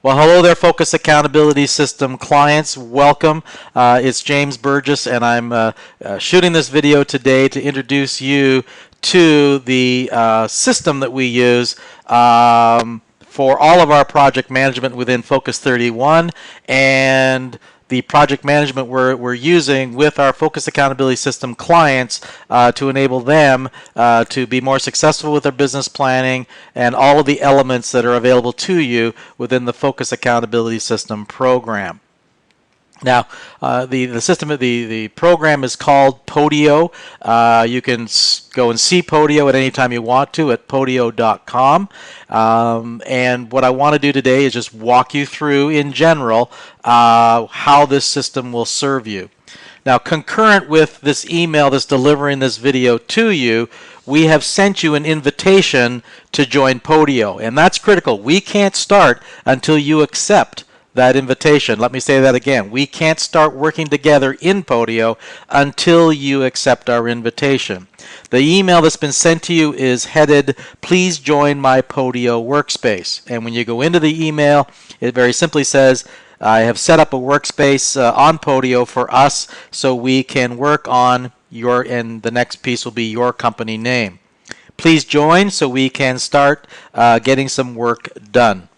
Well, hello there, Focus Accountability System clients. Welcome. It's James Burgess, and I'm shooting this video today to introduce you to the system that we use for all of our project management within Focus 31, and the project management we're using with our Focus Accountability System clients to enable them to be more successful with their business planning and all of the elements that are available to you within the Focus Accountability System program. Now, the program is called Podio. You can go and see Podio at any time you want to at podio.com. And what I want to do today is just walk you through, in general, how this system will serve you. Now, concurrent with this email that's delivering this video to you, we have sent you an invitation to join Podio. And that's critical. We can't start until you accept that invitation. Let me say that again. We can't start working together in Podio until you accept our invitation. The email that's been sent to you is headed, "Please join my Podio workspace." And when you go into the email, it very simply says, "I have set up a workspace on Podio for us so we can work on your," and the next piece will be your company name. "Please join so we can start getting some work done."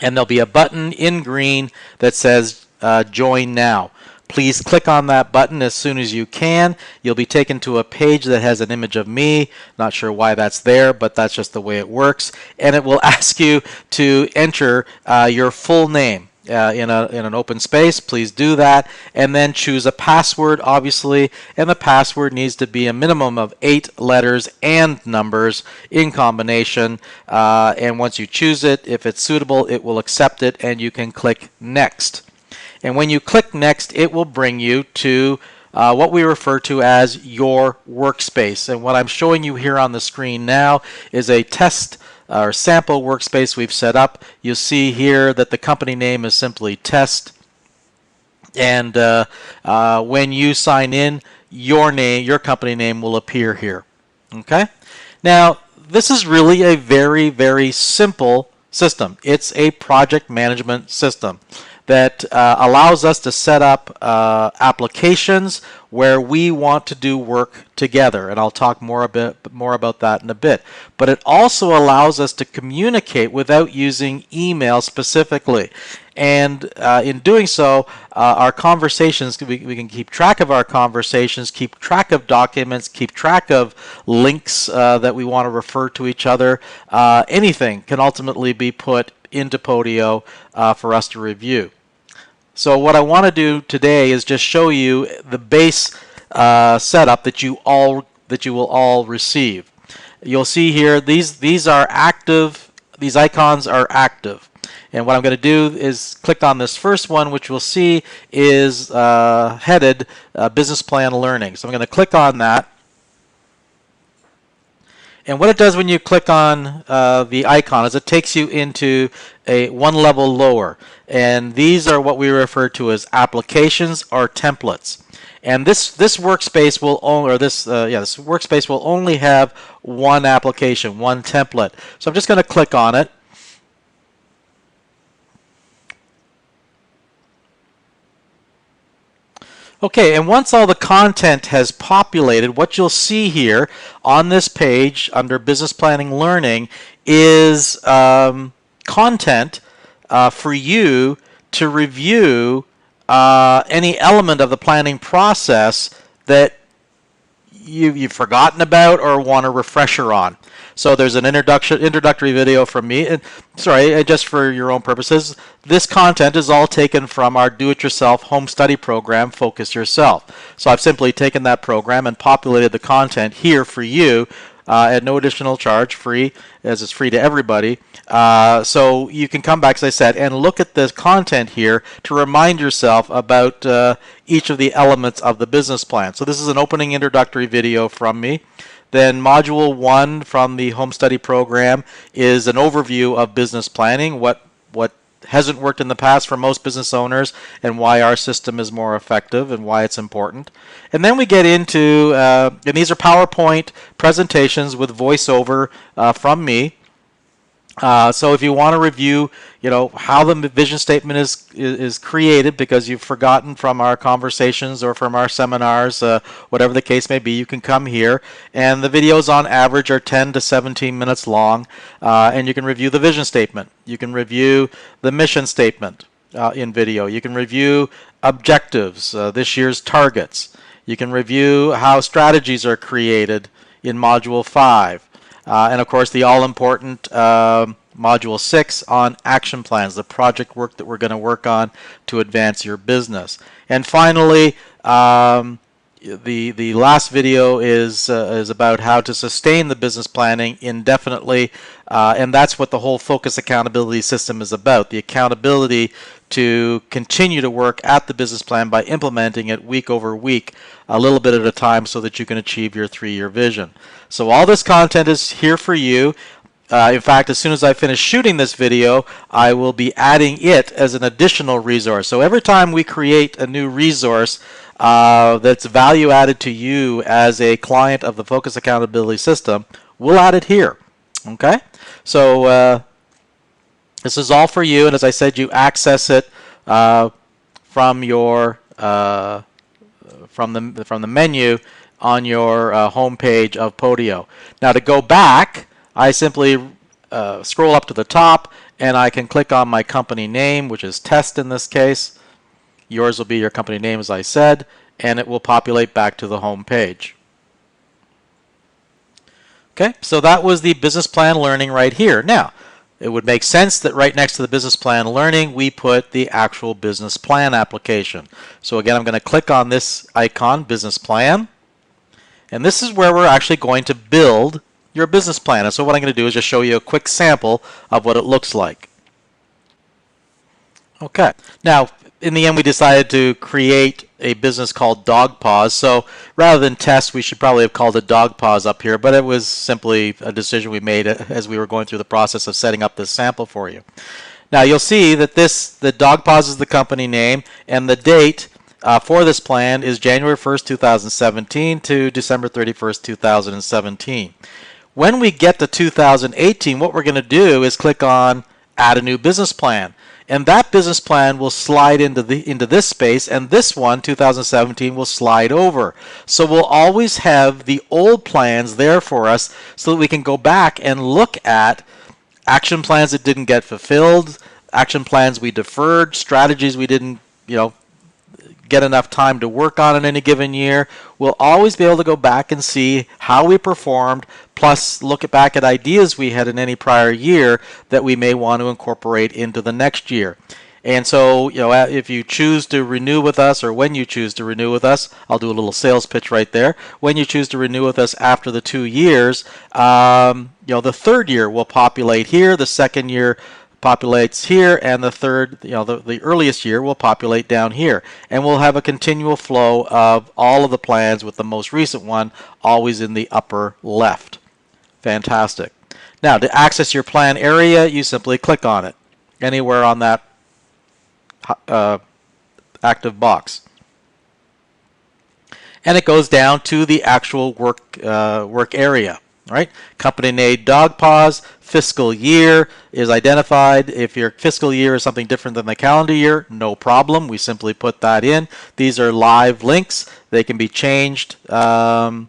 And there'll be a button in green that says Join Now. Please click on that button as soon as you can. You'll be taken to a page that has an image of me. Not sure why that's there, but that's just the way it works. And it will ask you to enter your full name in an open space. Please do that, and then choose a password, obviously, and the password needs to be a minimum of 8 letters and numbers in combination. And once you choose it, if it's suitable, it will accept it, and you can click Next. And when you click Next, it will bring you to what we refer to as your workspace. And what I'm showing you here on the screen now is a test or sample workspace we've set up. You'll see here that the company name is simply Test. And when you sign in, your company name will appear here. Okay? Now, this is really a very, very simple system. It's a project management system that allows us to set up applications where we want to do work together, and I'll talk more about that in a bit. But it also allows us to communicate without using email specifically. And in doing so, our conversations, we can keep track of our conversations, keep track of documents, keep track of links that we want to refer to each other. Anything can ultimately be put into Podio for us to review. So what I want to do today is just show you the base setup that you will all receive. You'll see here these are active. These icons are active. And what I'm going to do is click on this first one, which we'll see is headed Business Plan Learning. So I'm going to click on that. And what it does when you click on the icon is it takes you into one level lower. And these are what we refer to as applications or templates. And this workspace will only, this workspace will only have one application, one template. So I'm just going to click on it. Okay, and once all the content has populated, what you'll see here on this page under Business Planning Learning is content for you to review any element of the planning process that you've forgotten about or want a refresher on. So there's an introductory video from me. And sorry, just for your own purposes, this content is all taken from our do-it-yourself home study program, Focus Yourself. So I've simply taken that program and populated the content here for you at no additional charge, free, as it's free to everybody. So you can come back, as I said, and look at this content here to remind yourself about each of the elements of the business plan. So this is an opening introductory video from me. Then Module 1 from the Home Study Program is an overview of business planning, what hasn't worked in the past for most business owners, and why our system is more effective and why it's important. And then we get into, and these are PowerPoint presentations with voiceover from me. So if you want to review, how the vision statement is created because you've forgotten from our conversations or from our seminars, whatever the case may be, you can come here. And the videos on average are 10 to 17 minutes long, and you can review the vision statement. You can review the mission statement in video. You can review objectives, this year's targets. You can review how strategies are created in Module 5. And of course, the all-important Module 6 on action plans, the project work that we're going to work on to advance your business. And finally, the last video is about how to sustain the business planning indefinitely, and that's what the whole focus accountability system is about, the accountability to continue to work at the business plan by implementing it week over week, a little bit at a time, so that you can achieve your 3-year vision. So all this content is here for you. In fact, as soon as I finish shooting this video, I will be adding it as an additional resource. So every time we create a new resource that's value added to you as a client of the Focus Accountability System, we'll add it here. Okay? So this is all for you, and as I said, you access it from your from the menu on your home page of Podio. Now to go back, I simply scroll up to the top, and I can click on my company name, which is Test in this case. Yours will be your company name, as I said, and it will populate back to the home page. Okay, so that was the business plan learning right here. Now, it would make sense that right next to the business plan learning, we put the actual business plan application. So again, I'm going to click on this icon, business plan, and this is where we're actually going to build your business plan. And so what I'm going to do is just show you a quick sample of what it looks like. Okay, now in the end we decided to create a business called Dog Paws. So rather than test, we should probably have called it Dog Paws up here, but it was simply a decision we made as we were going through the process of setting up this sample for you. Now you'll see that the Dog Paws is the company name, and the date for this plan is January 1st, 2017 to December 31st, 2017. When we get to 2018, what we're going to do is click on Add a New Business Plan. And that business plan will slide into this space, and this one, 2017, will slide over. So we'll always have the old plans there for us so that we can go back and look at action plans that didn't get fulfilled, action plans we deferred, strategies we didn't, get enough time to work on in any given year. We'll always be able to go back and see how we performed, plus look back at ideas we had in any prior year that we may want to incorporate into the next year. And so, if you choose to renew with us, or when you choose to renew with us, I'll do a little sales pitch right there. When you choose to renew with us after the 2 years, the 3rd year will populate here, the 2nd year populates here, and the 3rd, the earliest year will populate down here. And we'll have a continual flow of all of the plans, with the most recent one always in the upper left. Fantastic. Now, to access your plan area, you simply click on it anywhere on that active box. And it goes down to the actual work area. Right? Company name Dog Paws, fiscal year is identified. If your fiscal year is something different than the calendar year, no problem. We simply put that in. These are live links. They can be changed to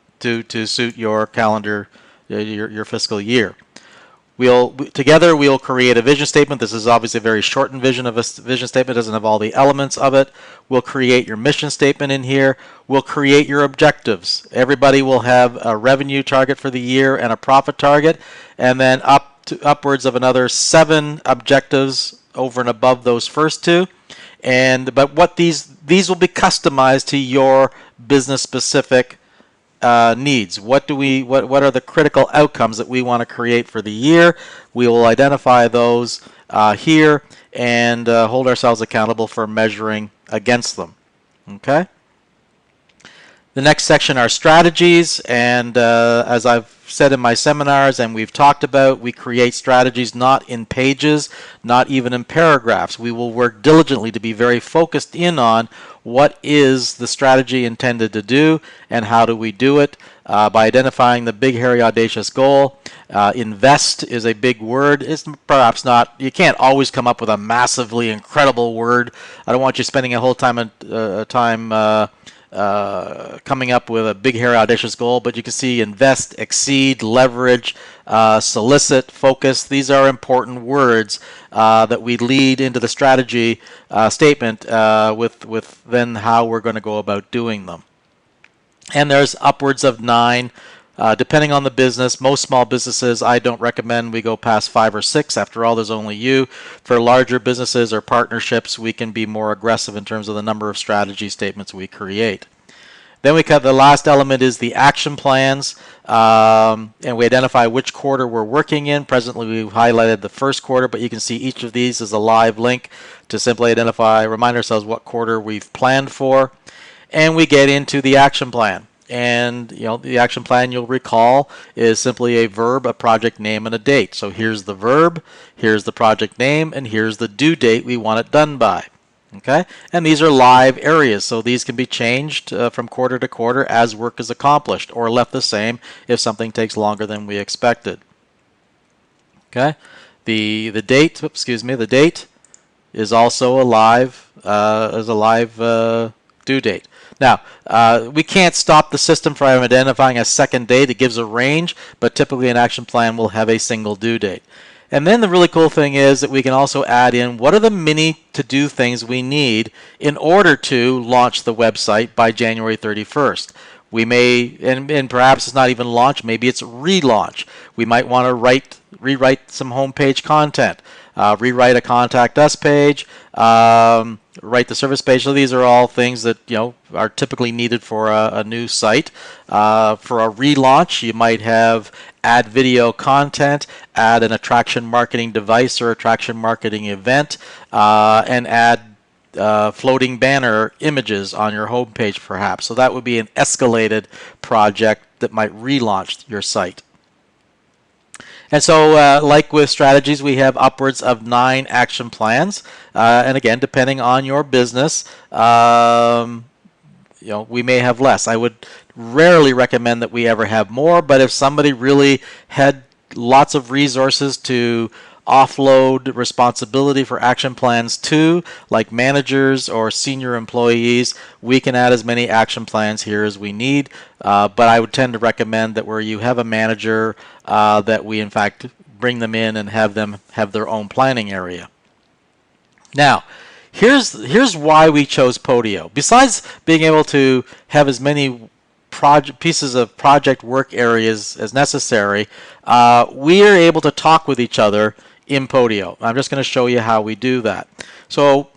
suit your calendar, your fiscal year. Together we'll create a vision statement. This is obviously a very shortened vision of a vision statement. It doesn't have all the elements of it. We'll create your mission statement in here. We'll create your objectives. Everybody will have a revenue target for the year and a profit target, and then upwards of another 7 objectives over and above those first 2. But what these will be customized to your business specific needs. What are the critical outcomes that we want to create for the year? We will identify those here and hold ourselves accountable for measuring against them. Okay. The next section are strategies, and as I've said in my seminars and we've talked about, we create strategies not in pages, not even in paragraphs. We will work diligently to be very focused in on what is the strategy intended to do and how do we do it by identifying the big, hairy, audacious goal. Invest is a big word. It's perhaps not, you can't always come up with a massively incredible word. I don't want you spending a whole time coming up with a big, hairy, audacious goal, but you can see invest, exceed, leverage, solicit, focus. These are important words that we lead into the strategy statement with then how we're going to go about doing them. And there's upwards of 9. Depending on the business, most small businesses, I don't recommend we go past 5 or 6. After all, there's only you. For larger businesses or partnerships, we can be more aggressive in terms of the number of strategy statements we create. Then the last element is the action plans, and we identify which quarter we're working in. Presently, we've highlighted the first quarter, but you can see each of these is a live link to simply remind ourselves what quarter we've planned for. And we get into the action plan. And the action plan, you'll recall, is simply a verb, a project name, and a date. So here's the verb, here's the project name, and here's the due date we want it done by. Okay, and these are live areas, so these can be changed from quarter to quarter as work is accomplished, or left the same if something takes longer than we expected. Okay, the date, the date is also a live due date. Now, we can't stop the system from identifying a second date. It gives a range, but typically an action plan will have a single due date. And then the really cool thing is that we can also add in what are the mini to-do things we need in order to launch the website by January 31st. We may, and perhaps it's not even launch, maybe it's relaunch. We might want to rewrite some homepage content, rewrite a contact us page, write the service page. So these are all things that are typically needed for a new site. For a relaunch, you might have add video content, add an attraction marketing device or attraction marketing event, and add floating banner images on your home page perhaps. So that would be an escalated project that might relaunch your site. And so like with strategies, we have upwards of 9 action plans. And again, depending on your business, we may have less. I would rarely recommend that we ever have more, but if somebody really had lots of resources to offload responsibility for action plans to, like managers or senior employees, we can add as many action plans here as we need. But I would tend to recommend that where you have a manager, that we in fact bring them in and have them have their own planning area. Now, here's why we chose Podio. Besides being able to have as many pieces of project work areas as necessary, we are able to talk with each other in Podio. I'm just going to show you how we do that. So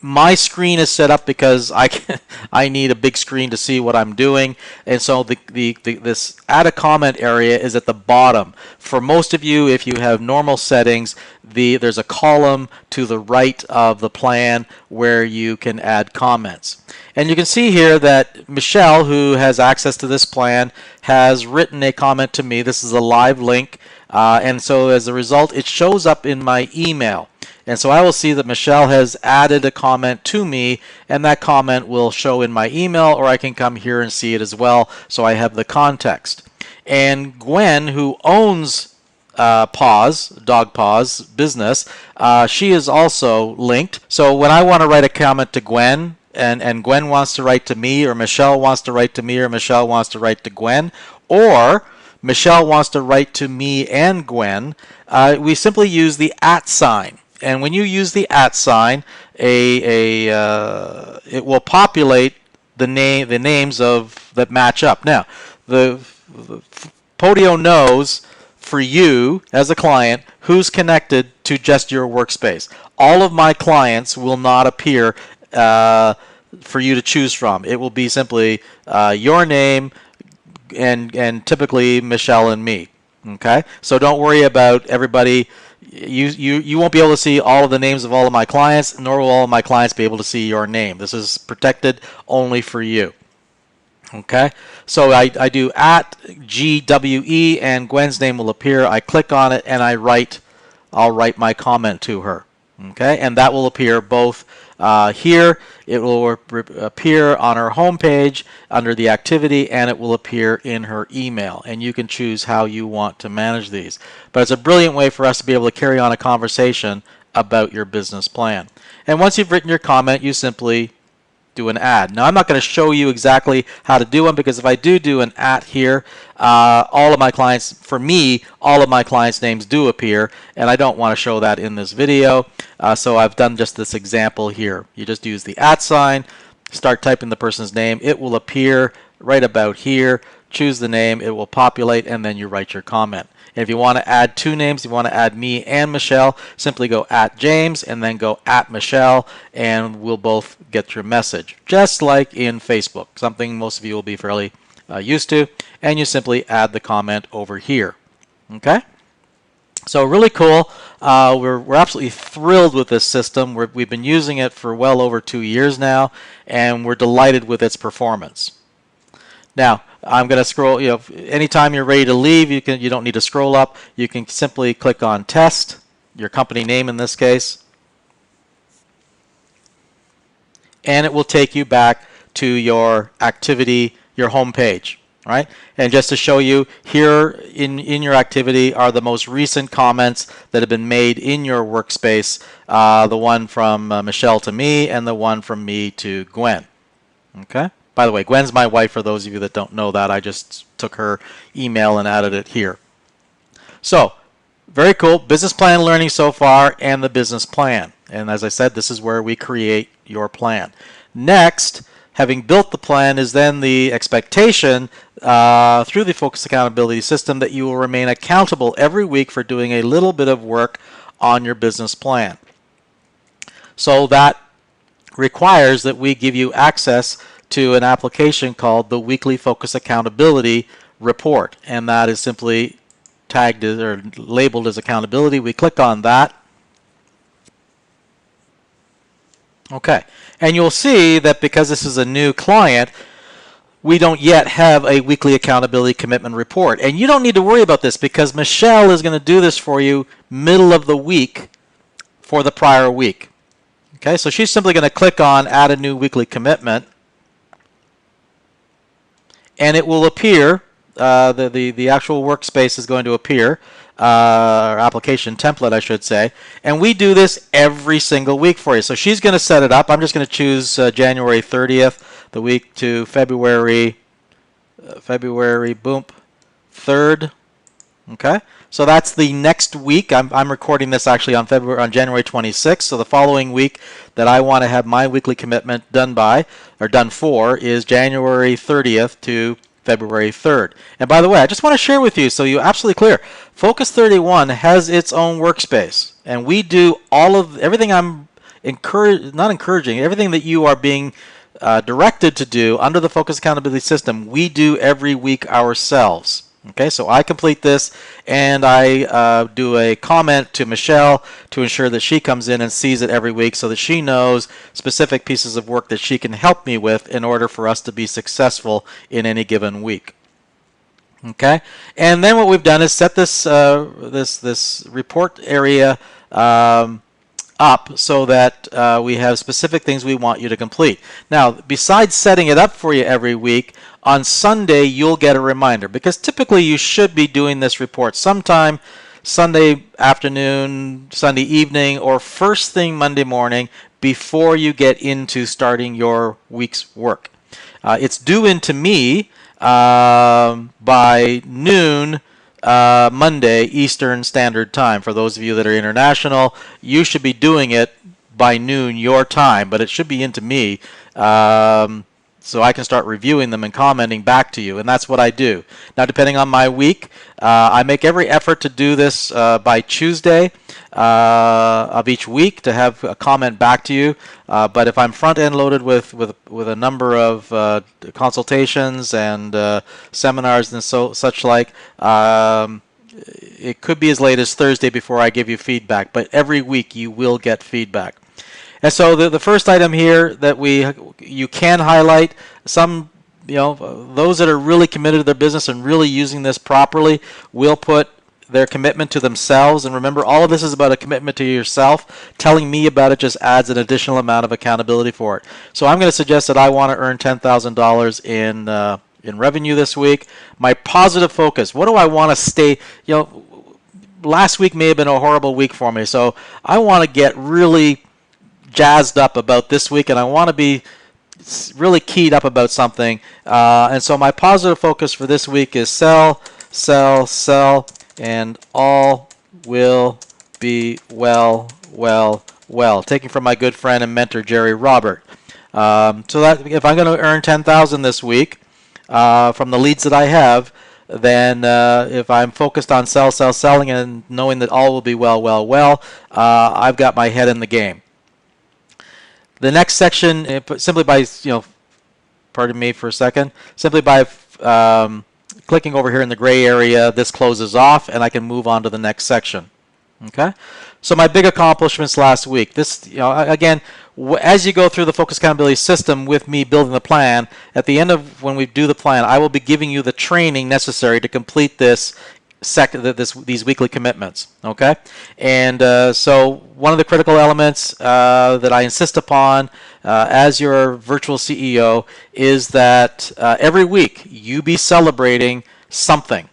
my screen is set up because I need a big screen to see what I'm doing, and so this add a comment area is at the bottom. For most of you, if you have normal settings, there's a column to the right of the plan where you can add comments. And you can see here that Michelle, who has access to this plan, has written a comment to me. This is a live link, and so as a result, it shows up in my email. And so I will see that Michelle has added a comment to me, and that comment will show in my email, or I can come here and see it as well, so I have the context. And Gwen, who owns Paws, Dog Paws business, she is also linked. So when I want to write a comment to Gwen, and Gwen wants to write to me, or Michelle wants to write to me, or Michelle wants to write to Gwen, or Michelle wants to write to me and Gwen, we simply use the @ sign. And when you use the @ sign, it will populate the names that match up. Now, the Podio knows for you as a client who's connected to just your workspace. All of my clients will not appear for you to choose from. It will be simply your name and typically Michelle and me. Okay, so don't worry about everybody you won't be able to see all of the names of all of my clients, nor will all of my clients be able to see your name. This is protected only for you. Okay, so I do at GWE and Gwen's name will appear. I click on it and I'll write my comment to her. Okay, and that will appear both here. It will appear on her home page under the activity, and it will appear in her email. And you can choose how you want to manage these. But it's a brilliant way for us to be able to carry on a conversation about your business plan. And once you've written your comment, you simply do an ad. Now, I'm not going to show you exactly how to do one, because if I do an at here, all of my clients, for me, all of my clients' names do appear, and I don't want to show that in this video. So I've done just this example here. You just use the at sign, start typing the person's name. It will appear right about here. Choose the name, it will populate, and then you write your comment. And if you want to add two names, you want to add me and Michelle, simply go at James and then go at Michelle, and we'll both get your message. Just like in Facebook, something most of you will be fairly used to, and you simply add the comment over here. Okay? So really cool. We're absolutely thrilled with this system. We've been using it for well over 2 years now, and we're delighted with its performance. Now, I'm going to scroll. Anytime you're ready to leave, you don't need to scroll up. You can simply click on Test, your company name in this case, and it will take you back to your activity, your home page. Right? And just to show you, here in your activity are the most recent comments that have been made in your workspace, the one from Michelle to me and the one from me to Gwen. Okay? By the way, Gwen's my wife, for those of you that don't know that. I just took her email and added it here. So, very cool. Business plan learning so far, and the business plan. And as I said, this is where we create your plan. Next, having built the plan, is then the expectation through the Focus Accountability System that you will remain accountable every week for doing a little bit of work on your business plan. So that requires that we give you access to an application called the Weekly Focus Accountability Report, and that is simply tagged or labeled as accountability. We click on that. Okay, and you'll see that because this is a new client, we don't yet have a weekly accountability commitment report. And you don't need to worry about this, because Michelle is going to do this for you middle of the week for the prior week. Okay, so she's simply going to click on Add a New Weekly Commitment, and it will appear, the actual workspace is going to appear, or application template, I should say, and we do this every single week for you. So she's going to set it up. I'm just going to choose January 30th, the week to February boom, 3rd. Okay, so that's the next week. I'm recording this actually on January 26th. So the following week that I want to have my weekly commitment done for is January 30th to February 3rd. And by the way, I just want to share with you, so you're absolutely clear, Focus 31 has its own workspace, and we do everything I'm not encouraging, everything that you are being directed to do under the Focus Accountability System, we do every week ourselves. Okay, so I complete this, and I do a comment to Michelle to ensure that she comes in and sees it every week, so that she knows specific pieces of work that she can help me with in order for us to be successful in any given week. Okay, and then what we've done is set this this report area up so that we have specific things we want you to complete. Now, besides setting it up for you every week, on Sunday you'll get a reminder, because typically you should be doing this report sometime Sunday afternoon, Sunday evening, or first thing Monday morning before you get into starting your week's work. It's due into me by noon Monday Eastern Standard Time. For those of you that are international, you should be doing it by noon your time, but it should be into me so I can start reviewing them and commenting back to you, and that's what I do. Now, depending on my week, I make every effort to do this by Tuesday of each week to have a comment back to you, but if I'm front-end loaded with a number of consultations and seminars and such like, it could be as late as Thursday before I give you feedback, but every week you will get feedback. And so the first item here that you can highlight, some, those that are really committed to their business and really using this properly will put their commitment to themselves. And remember, all of this is about a commitment to yourself. Telling me about it just adds an additional amount of accountability for it. So I'm going to suggest that I want to earn $10,000 in revenue this week. My positive focus, what do I want to stay, last week may have been a horrible week for me, so I want to get really jazzed up about this week, and I want to be really keyed up about something. And so my positive focus for this week is sell, sell, sell, and all will be well, well, well. Taking from my good friend and mentor, Jerry Robert. So that if I'm going to earn $10,000 this week from the leads that I have, then if I'm focused on sell, sell, selling, and knowing that all will be well, well, well, I've got my head in the game. The next section, simply by, pardon me for a second, simply by clicking over here in the gray area, this closes off, and I can move on to the next section. Okay? So my big accomplishments last week. This, again, as you go through the Focus Accountability System with me building the plan, at the end of when we do the plan, I will be giving you the training necessary to complete this these weekly commitments. Okay, and so one of the critical elements that I insist upon as your virtual CEO is that every week you be celebrating something.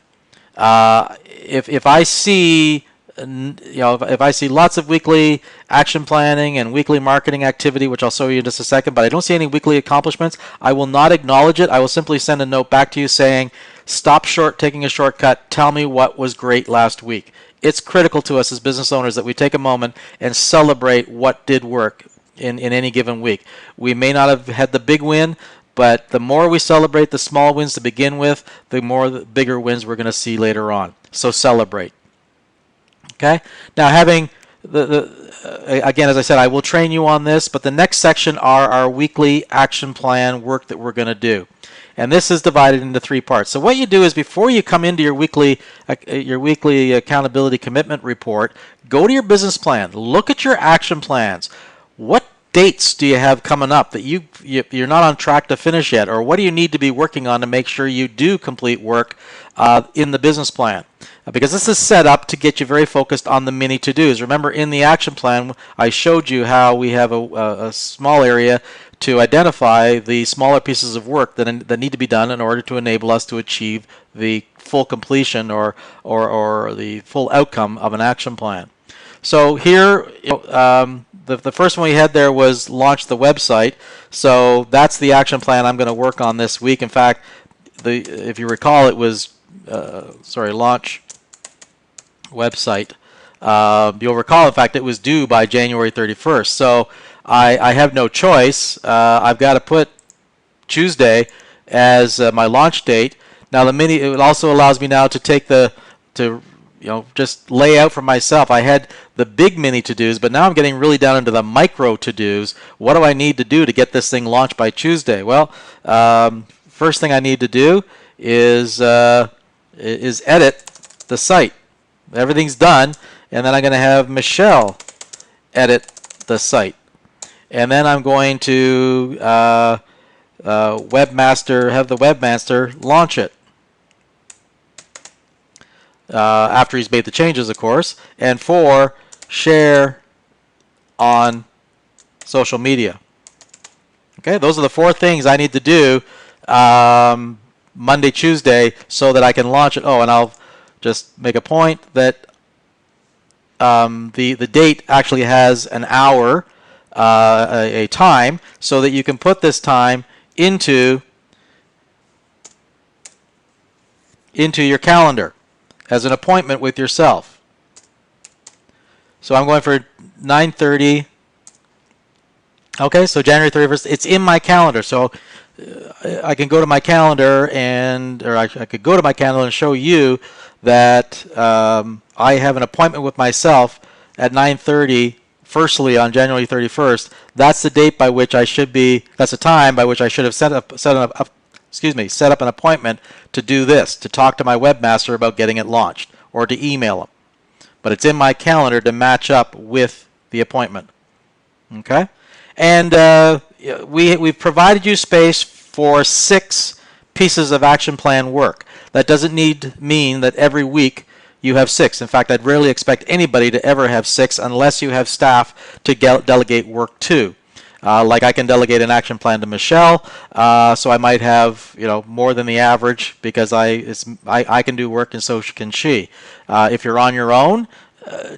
If I see if I see lots of weekly action planning and weekly marketing activity, which I'll show you in just a second, but I don't see any weekly accomplishments, I will not acknowledge it. I will simply send a note back to you saying, stop short taking a shortcut. Tell me what was great last week. It's critical to us as business owners that we take a moment and celebrate what did work in any given week. We may not have had the big win, but the more we celebrate the small wins to begin with, the bigger wins we're going to see later on. So celebrate. Okay. Now, having again, as I said, I will train you on this, but the next section are our weekly action plan work that we're going to do. And this is divided into 3 parts. So what you do is before you come into your weekly accountability commitment report, go to your business plan, look at your action plans. What dates do you have coming up that you're not on track to finish yet, or what do you need to be working on to make sure you do complete work in the business plan? Because this is set up to get you very focused on the mini to-dos. Remember, in the action plan, I showed you how we have a small area to identify the smaller pieces of work that need to be done in order to enable us to achieve the full completion or the full outcome of an action plan. So here, the first one we had there was launch the website. So that's the action plan I'm going to work on this week. In fact, if you recall, it was launch website. You'll recall, in fact, it was due by January 31st. So I have no choice. I've got to put Tuesday as my launch date. Now it also allows me now to take just lay out for myself. I had the big mini to-dos, but now I'm getting really down into the micro to-dos. What do I need to do to get this thing launched by Tuesday? Well, first thing I need to do is edit the site. Everything's done, and then I'm going to have Michelle edit the site. And then I'm going to have the webmaster launch it. After he's made the changes, of course, and 4, share on social media. Okay, those are the 4 things I need to do Monday, Tuesday, so that I can launch it. Oh, and I'll just make a point that the date actually has an hour, a time, so that you can put this time into your calendar as an appointment with yourself. So I'm going for 9:30. Okay, so January 31st. It's in my calendar, so I can go to my calendar I could go to my calendar and show you that I have an appointment with myself at 9:30. Firstly, on January 31st. That's the date by which I should be. That's the time by which I should have set up an appointment to do this, to talk to my webmaster about getting it launched. or to email them. But it's in my calendar to match up with the appointment. Okay? And we've provided you space for 6 pieces of action plan work. That doesn't mean that every week you have 6. In fact, I'd rarely expect anybody to ever have 6 unless you have staff to delegate work to. Like I can delegate an action plan to Michelle, so I might have more than the average because I can do work and so can she. If you're on your own,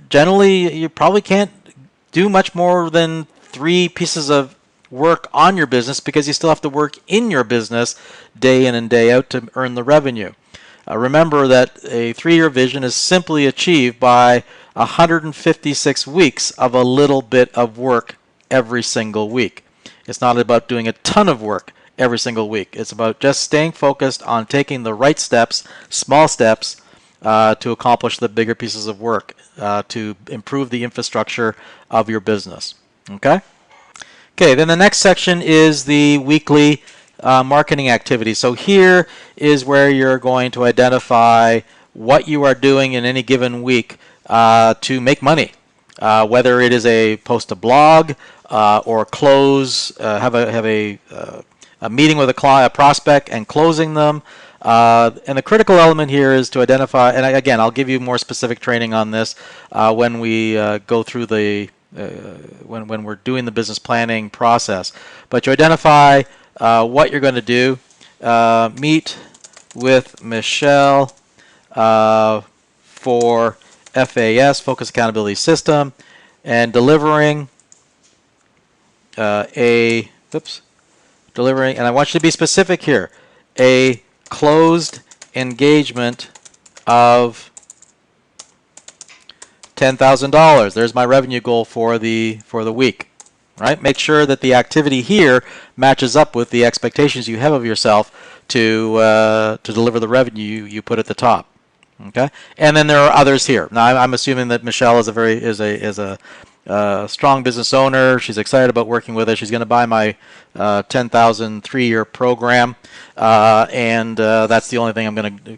generally you probably can't do much more than 3 pieces of work on your business because you still have to work in your business day in and day out to earn the revenue. Remember that a 3-year vision is simply achieved by 156 weeks of a little bit of work every single week. It's not about doing a ton of work every single week. It's about just staying focused on taking the right steps, small steps, to accomplish the bigger pieces of work to improve the infrastructure of your business. Okay? Okay, then the next section is the weekly marketing activity. So here is where you're going to identify what you are doing in any given week to make money. Whether it is a post a blog or close, have a meeting with a prospect and closing them. And the critical element here is to identify, and again, I'll give you more specific training on this when we go through the when we're doing the business planning process. But you identify what you're going to do. Meet with Michelle for FAS, Focus Accountability System, and delivering delivering, and I want you to be specific here, a closed engagement of $10,000. There's my revenue goal for the week. Right? Make sure that the activity here matches up with the expectations you have of yourself to deliver the revenue you put at the top. Okay, and then there are others here. Now I'm assuming that Michelle is a strong business owner. She's excited about working with us. She's going to buy my 10,000 3-year program, and that's the only thing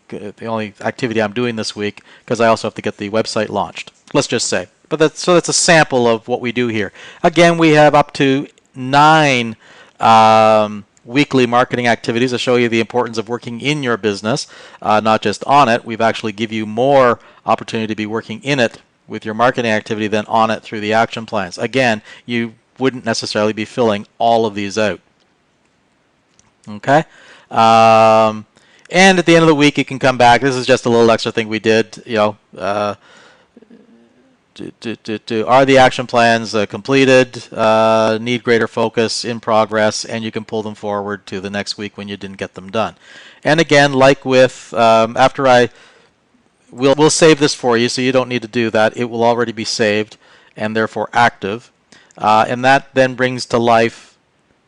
the only activity I'm doing this week because I also have to get the website launched. Let's just say. But that's a sample of what we do here. Again, we have up to 9 weekly marketing activities to show you the importance of working in your business, not just on it. We've actually give you more opportunity to be working in it with your marketing activity than on it through the action plans. Again, you wouldn't necessarily be filling all of these out. Okay? And at the end of the week, you can come back. This is just a little extra thing we did, are the action plans completed, need greater focus, in progress, and you can pull them forward to the next week when you didn't get them done. And again, like with, we'll save this for you, so you don't need to do that. It will already be saved and therefore active. And that then brings to life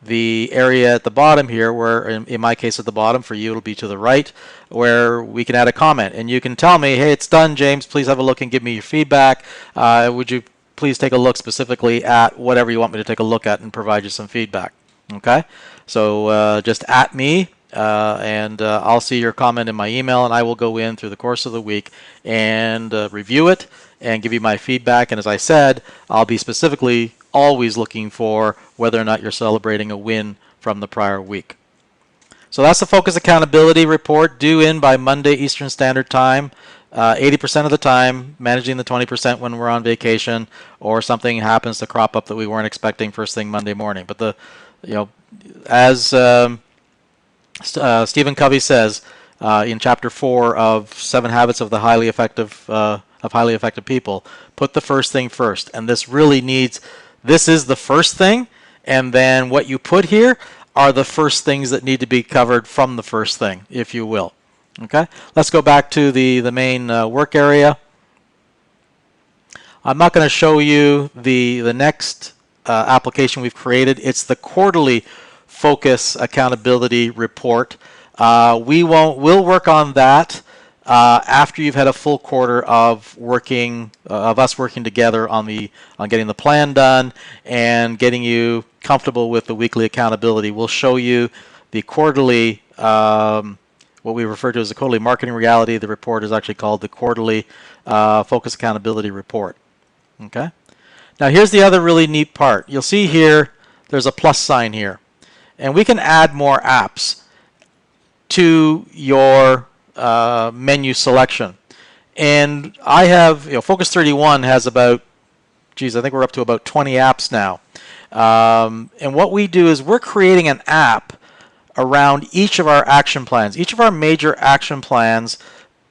the area at the bottom here where, in my case at the bottom, for you it'll be to the right, where we can add a comment. And you can tell me, hey, it's done, James. Please have a look and give me your feedback. Would you please take a look specifically at whatever you want me to take a look at and provide you some feedback. Okay? So just at me, and I'll see your comment in my email, and I will go in through the course of the week and review it and give you my feedback. And as I said, I'll be specifically always looking for whether or not you're celebrating a win from the prior week. So that's the Focus Accountability Report, due in by Monday Eastern Standard Time. 80% of the time, managing the 20% when we're on vacation or something happens to crop up that we weren't expecting first thing Monday morning. But as Stephen Covey says in Chapter 4 of 7 Habits of the Highly Effective People, put the first thing first. And this really needs. This is the first thing, and then what you put here are the first things that need to be covered from the first thing, if you will. Okay, let's go back to the main work area. I'm not going to show you the next application we've created. It's the quarterly Focus Accountability Report. We'll work on that after you've had a full quarter of us working together on getting the plan done and getting you comfortable with the weekly accountability. We'll show you the quarterly what what we refer to as the quarterly marketing reality. The report is actually called the quarterly focus accountability report. Okay. Now here's the other really neat part. You'll see here there's a plus sign here, and we can add more apps to your menu selection. And I have, Focus 31 has about, I think we're up to about 20 apps now. And what we do is we're creating an app around each of our action plans. Each of our major action plans,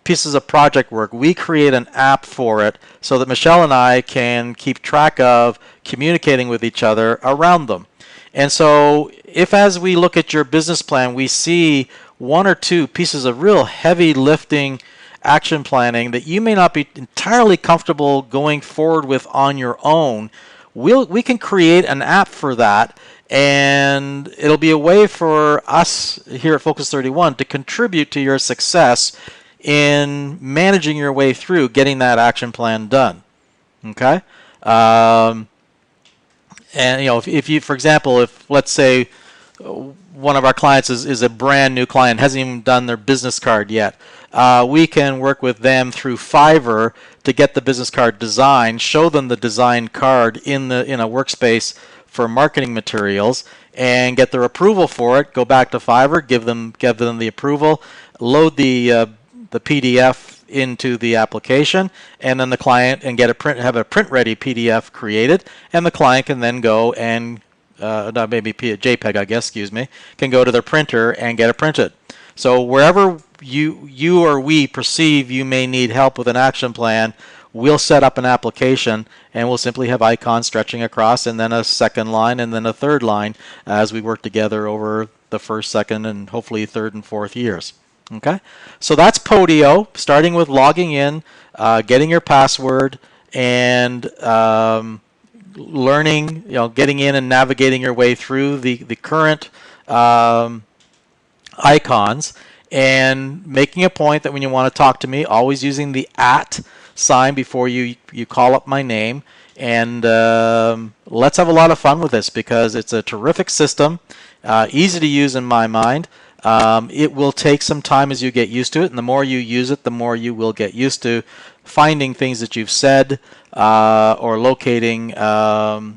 pieces of project work, we create an app for it so that Michelle and I can keep track of communicating with each other around them. And so if as we look at your business plan, we see one or two pieces of real heavy lifting action planning that you may not be entirely comfortable going forward with on your own, we can create an app for that, and it'll be a way for us here at Focus 31 to contribute to your success in managing your way through getting that action plan done. Okay? And if you, for example, if let's say one of our clients is a brand new client, hasn't even done their business card yet, we can work with them through Fiverr to get the business card designed, show them the designed card in a workspace for marketing materials, and get their approval for it. Go back to Fiverr, give them the approval, load the PDF into the application, and then the client and have a print ready PDF created, and the client can then go and maybe JPEG, I guess, can go to their printer and get it printed. So wherever you or we perceive you may need help with an action plan, we'll set up an application, and we'll simply have icons stretching across, and then a second line, and then a third line as we work together over the first, second, and hopefully third and fourth years. Okay, so that's Podio, starting with logging in, getting your password, and learning, getting in and navigating your way through the current icons, and making a point that when you want to talk to me, always using the @ sign before you call up my name. And let's have a lot of fun with this, because it's a terrific system, easy to use in my mind. It will take some time as you get used to it, and the more you use it, the more you will get used to finding things that you've said or locating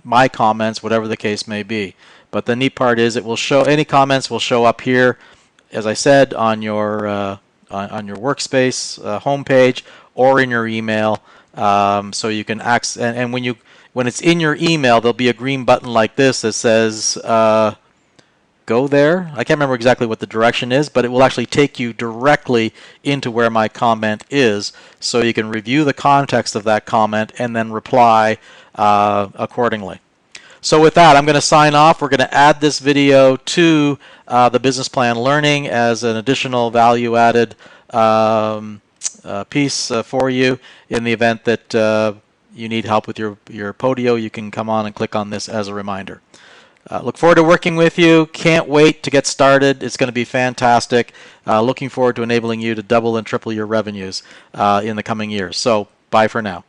my comments, whatever the case may be. But the neat part is it will show, any comments will show up here, as I said, on your workspace homepage or in your email, so you can access. And when it's in your email, there'll be a green button like this that says go there. I can't remember exactly what the direction is, but it will actually take you directly into where my comment is, so you can review the context of that comment and then reply accordingly. So with that, I'm going to sign off. We're going to add this video to the business plan learning as an additional value-added piece for you. In the event that you need help with your Podio, you can come on and click on this as a reminder. Look forward to working with you. Can't wait to get started. It's going to be fantastic. Looking forward to enabling you to double and triple your revenues in the coming years. So bye for now.